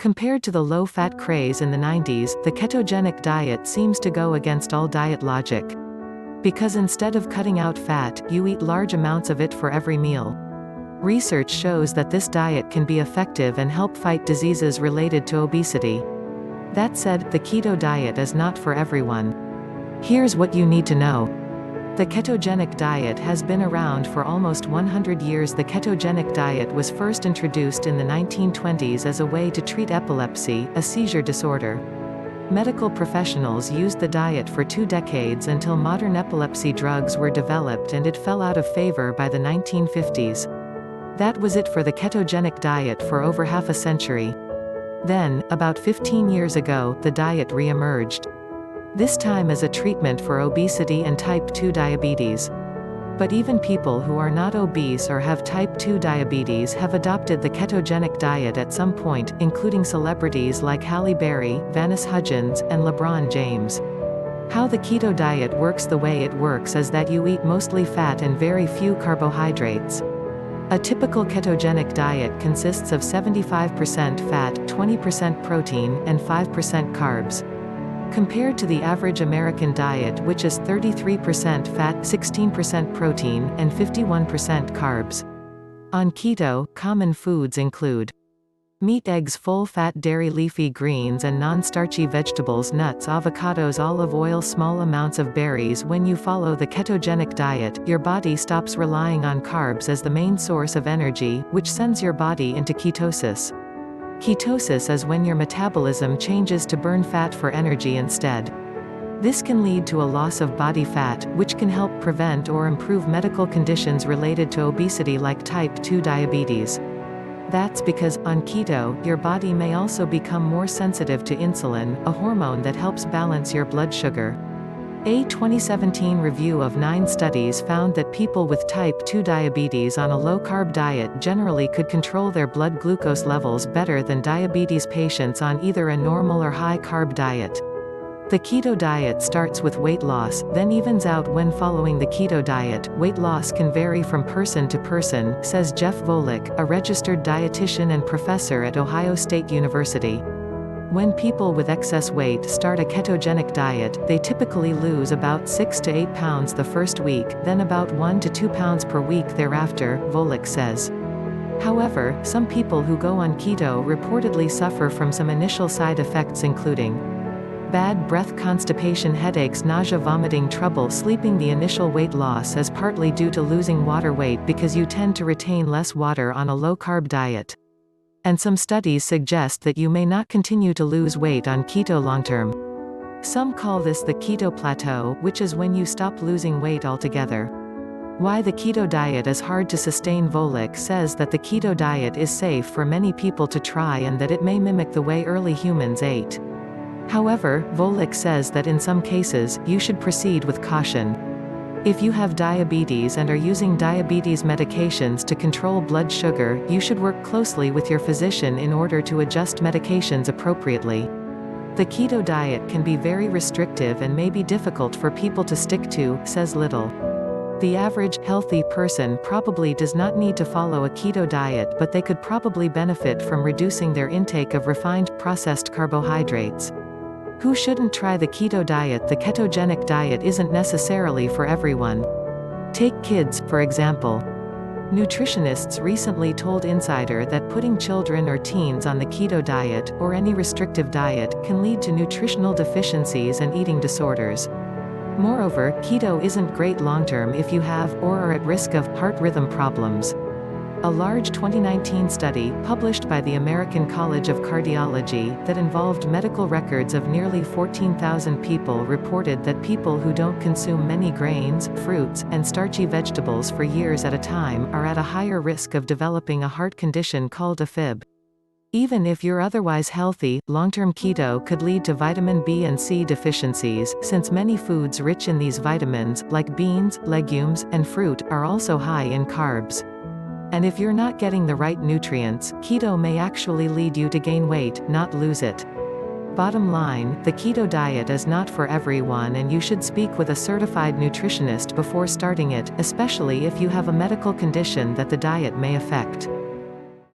Compared to the low-fat craze in the 90s, the ketogenic diet seems to go against all diet logic. Because instead of cutting out fat, you eat large amounts of it for every meal. Research shows that this diet can be effective and help fight diseases related to obesity. That said, the keto diet is not for everyone. Here's what you need to know. The ketogenic diet has been around for almost 100 years. The ketogenic diet was first introduced in the 1920s as a way to treat epilepsy, a seizure disorder. Medical professionals used the diet for 2 decades until modern epilepsy drugs were developed, and it fell out of favor by the 1950s. That was it for the ketogenic diet for over half a century. Then, about 15 years ago, the diet re-emerged. This time as a treatment for obesity and type 2 diabetes. But even people who are not obese or have type 2 diabetes have adopted the ketogenic diet at some point, including celebrities like Halle Berry, Vanessa Hudgens, and LeBron James. How the keto diet works: the way it works is that you eat mostly fat and very few carbohydrates. A typical ketogenic diet consists of 75% fat, 20% protein, and 5% carbs. Compared to the average American diet, which is 33% fat, 16% protein, and 51% carbs. On keto, common foods include meat, eggs, full-fat dairy, leafy greens and non-starchy vegetables, nuts, avocados, olive oil, small amounts of berries. When you follow the ketogenic diet, your body stops relying on carbs as the main source of energy, which sends your body into ketosis. Ketosis is when your metabolism changes to burn fat for energy instead. This can lead to a loss of body fat, which can help prevent or improve medical conditions related to obesity like type 2 diabetes. That's because, on keto, your body may also become more sensitive to insulin, a hormone that helps balance your blood sugar. A 2017 review of 9 studies found that people with type 2 diabetes on a low-carb diet generally could control their blood glucose levels better than diabetes patients on either a normal or high-carb diet. The keto diet starts with weight loss, then evens out when following the keto diet. Weight loss can vary from person to person, says Jeff Volek, a registered dietitian and professor at Ohio State University. When people with excess weight start a ketogenic diet, they typically lose about 6 to 8 pounds the first week, then about 1 to 2 pounds per week thereafter, Volek says. However, some people who go on keto reportedly suffer from some initial side effects, including bad breath, constipation, headaches, nausea, vomiting, trouble sleeping. The initial weight loss is partly due to losing water weight because you tend to retain less water on a low-carb diet. And some studies suggest that you may not continue to lose weight on keto long-term. Some call this the keto plateau, which is when you stop losing weight altogether. Why the keto diet is hard to sustain: Volek says that the keto diet is safe for many people to try and that it may mimic the way early humans ate. However, Volek says that in some cases, you should proceed with caution. If you have diabetes and are using diabetes medications to control blood sugar, you should work closely with your physician in order to adjust medications appropriately. The keto diet can be very restrictive and may be difficult for people to stick to, says Little. The average, healthy person probably does not need to follow a keto diet, but they could probably benefit from reducing their intake of refined, processed carbohydrates. Who shouldn't try the keto diet? The ketogenic diet isn't necessarily for everyone. Take kids, for example. Nutritionists recently told Insider that putting children or teens on the keto diet, or any restrictive diet, can lead to nutritional deficiencies and eating disorders. Moreover, keto isn't great long-term if you have, or are at risk of, heart rhythm problems. A large 2019 study, published by the American College of Cardiology, that involved medical records of nearly 14,000 people, reported that people who don't consume many grains, fruits, and starchy vegetables for years at a time, are at a higher risk of developing a heart condition called AFib. Even if you're otherwise healthy, long-term keto could lead to vitamin B and C deficiencies, since many foods rich in these vitamins, like beans, legumes, and fruit, are also high in carbs. And if you're not getting the right nutrients, keto may actually lead you to gain weight, not lose it. Bottom line, the keto diet is not for everyone, and you should speak with a certified nutritionist before starting it, especially if you have a medical condition that the diet may affect.